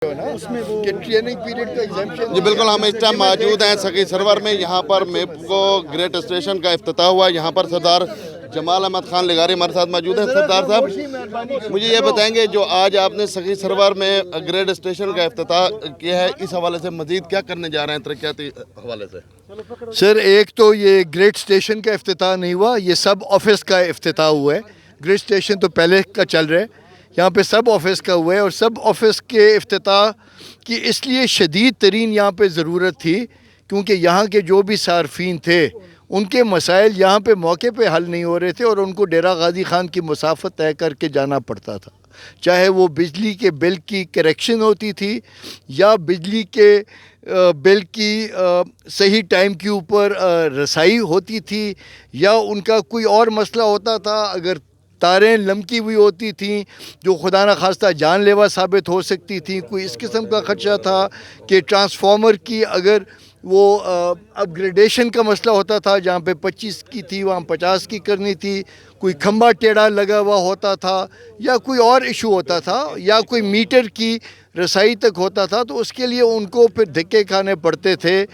کہ training period کا exemption. جی بالکل، ہم اس ٹائم موجود ہیں سکی سرور میں. یہاں پر میپ کو گریٹ اسٹیشن کا افتتاح ہوا. یہاں پر سردار جمال احمد خان لغاری ہمارے ساتھ موجود ہیں. سردار صاحب، مجھے یہ بتائیں گے جو آج آپ نے سکی سرور میں گریٹ اسٹیشن کا افتتاح کیا ہے، اس حوالے سے مزید کیا کرنے جا رہے ہیں ترقیاتی حوالے سے؟ سر، ایک تو یہ گریٹ اسٹیشن کا افتتاح نہیں ہوا، یہ سب آفس کا افتتاح ہوا ہے. گریٹ اسٹیشن تو پہلے کا چل رہا ہے، یہاں پہ سب آفس کا ہوا ہے. اور سب آفس کے افتتاح کی اس لیے شدید ترین یہاں پہ ضرورت تھی کیونکہ یہاں کے جو بھی صارفین تھے ان کے مسائل یہاں پہ موقع پہ حل نہیں ہو رہے تھے اور ان کو ڈیرہ غازی خان کی مسافت طے کر کے جانا پڑتا تھا، چاہے وہ بجلی کے بل کی کریکشن ہوتی تھی یا بجلی کے بل کی صحیح ٹائم کے اوپر رسائی ہوتی تھی، یا ان کا کوئی اور مسئلہ ہوتا تھا. اگر تاریں لمکی ہوئی ہوتی تھیں جو خدا نخواستہ جان لیوا ثابت ہو سکتی تھیں، کوئی اس قسم کا خدشہ تھا کہ ٹرانسفارمر کی اگر وہ اپ گریڈیشن کا مسئلہ ہوتا تھا، جہاں پہ 25 کی تھی وہاں 50 کی کرنی تھی، کوئی کھمبا ٹیڑھا لگا ہوا ہوتا تھا یا کوئی اور ایشو ہوتا تھا یا کوئی میٹر کی رسائی تک ہوتا تھا، تو اس کے لیے ان کو پھر دھکے کھانے پڑتے تھے،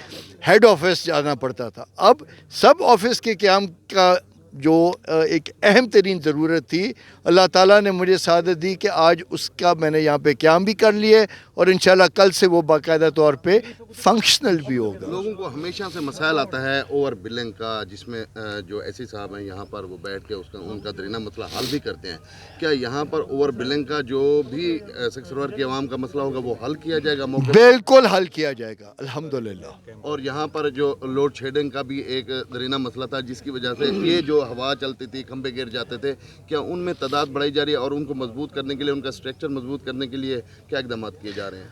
ہیڈ آفس جانا پڑتا تھا. اب سب آفس کے قیام کا جو ایک اہم ترین ضرورت تھی، اللہ تعالیٰ نے مجھے سعادت دی کہ آج اس کا میں نے یہاں پہ قیام بھی کر لیے اور انشاءاللہ کل سے وہ باقاعدہ طور پہ فنکشنل بھی ہوگا. لوگوں کو ہمیشہ سے مسائل آتا ہے اوور بلنگ کا، جس میں جو ایسی صاحب ہیں یہاں پر وہ بیٹھ کے ان کا درینہ مسئلہ حل بھی کرتے ہیں. کیا یہاں پر اوور بلنگ کا جو بھی سکی سرور کی عوام کا مسئلہ ہوگا وہ حل کیا جائے گا؟ موقع بالکل حل کیا جائے گا الحمدللہ. اور یہاں پر جو لوڈ شیڈنگ کا بھی ایک درینہ مسئلہ تھا جس کی وجہ سے یہ جو ہوا چلتی تھی کھمبے گر جاتے تھے، کیا ان میں تعداد بڑھائی جا رہی ہے اور ان کو مضبوط کرنے کے لیے، ان کا اسٹرکچر مضبوط کرنے کے لیے کیا اقدامات کیے جا رہے ہیں؟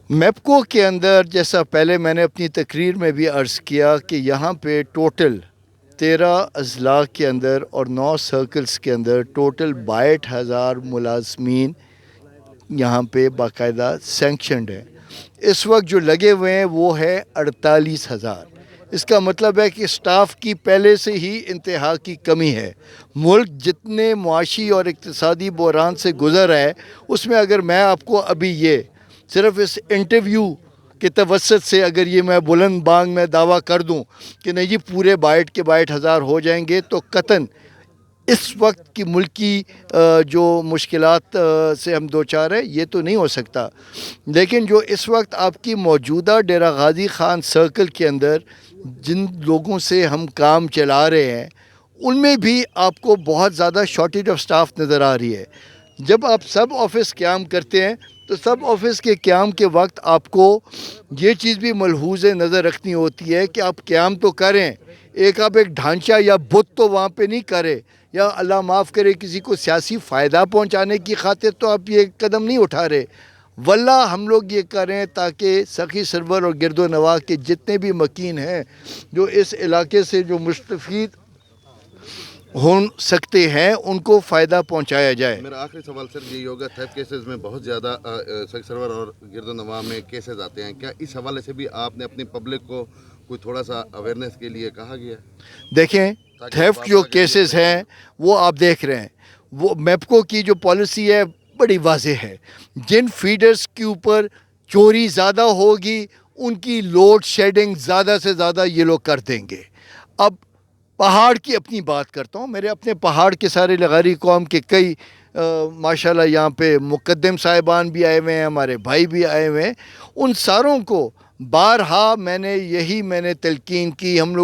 میپکو کے اندر جیسا پہلے میں نے اپنی تقریر میں بھی عرض کیا کہ یہاں پہ ٹوٹل 13 اضلاع کے اندر اور 9 سرکلز کے اندر ٹوٹل 62,000 ملازمین یہاں پہ باقاعدہ سینکشنڈ ہیں. اس وقت جو لگے ہوئے ہیں وہ ہے 48,000. اس کا مطلب ہے کہ سٹاف کی پہلے سے ہی انتہا کی کمی ہے. ملک جتنے معاشی اور اقتصادی بحران سے گزر رہا ہے، اس میں اگر میں آپ کو ابھی یہ صرف اس انٹرویو کے توسط سے اگر یہ میں بلند بانگ میں دعویٰ کر دوں کہ نہیں جی پورے 62,000 ہو جائیں گے، تو قطعاً اس وقت کی ملکی جو مشکلات سے ہم دوچار ہیں یہ تو نہیں ہو سکتا. لیکن جو اس وقت آپ کی موجودہ ڈیرہ غازی خان سرکل کے اندر جن لوگوں سے ہم کام چلا رہے ہیں، ان میں بھی آپ کو بہت زیادہ شارٹیج آف سٹاف نظر آ رہی ہے. جب آپ سب آفس قیام کرتے ہیں تو سب آفس کے قیام کے وقت آپ کو یہ چیز بھی ملحوظ نظر رکھنی ہوتی ہے کہ آپ قیام تو کریں، ایک ڈھانچہ یا بت تو وہاں پہ نہیں کرے، یا اللہ معاف کرے کسی کو سیاسی فائدہ پہنچانے کی خاطر تو آپ یہ قدم نہیں اٹھا رہے. واللہ ہم لوگ یہ کریں تاکہ سکی سرور اور گرد و نواح کے جتنے بھی مکین ہیں جو اس علاقے سے جو مستفید ہو سکتے ہیں ان کو فائدہ پہنچایا جائے. میرا آخری سوال سر یہ ہوگا، تھیف کیسز میں بہت زیادہ سکی سرور اور گرد و نواح میں کیسز آتے ہیں، کیا اس حوالے سے بھی آپ نے اپنی پبلک کو کوئی تھوڑا سا اویئرنیس کے لیے کہا گیا؟ دیکھیں تھیفٹ جو کیسز ہیں وہ آپ دیکھ رہے ہیں، وہ میپکو کی جو پالیسی ہے بڑی واضح ہے. جن فیڈرز کے اوپر چوری زیادہ ہوگی ان کی لوڈ شیڈنگ زیادہ سے زیادہ یہ لوگ کر دیں گے. اب پہاڑ کی اپنی بات کرتا ہوں، میرے اپنے پہاڑ کے سارے لغاری قوم کے کئی ماشاءاللہ یہاں پہ مقدم صاحبان بھی آئے ہوئے ہیں، ہمارے بھائی بھی آئے ہوئے ہیں. ان ساروں کو بارہا میں نے تلقین کی. ہم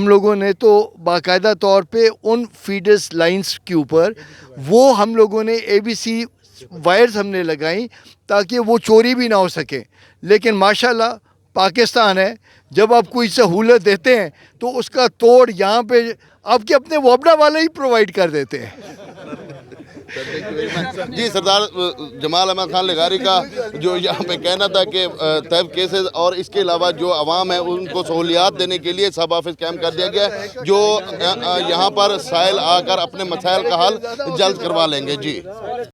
لوگوں نے تو باقاعدہ طور پہ ان فیڈرز لائنز کے اوپر وہ ہم لوگوں نے ABC وائرز ہم نے لگائیں تاکہ وہ چوری بھی نہ ہو سکیں. لیکن ماشاءاللہ پاکستان ہے، جب آپ کوئی سہولت دیتے ہیں تو اس کا توڑ یہاں پہ آپ کے اپنے وابڈا والے ہی پرووائڈ کر دیتے ہیں. جی سردار جمال احمد خان لغاری کا جو یہاں پہ کہنا تھا کہ تھیف کیسز اور اس کے علاوہ جو عوام ہے ان کو سہولیات دینے کے لیے سب آفس قائم کر دیا گیا ہے، جو یہاں پر سائل آ کر اپنے مسائل کا حل جلد کروا لیں گے. جی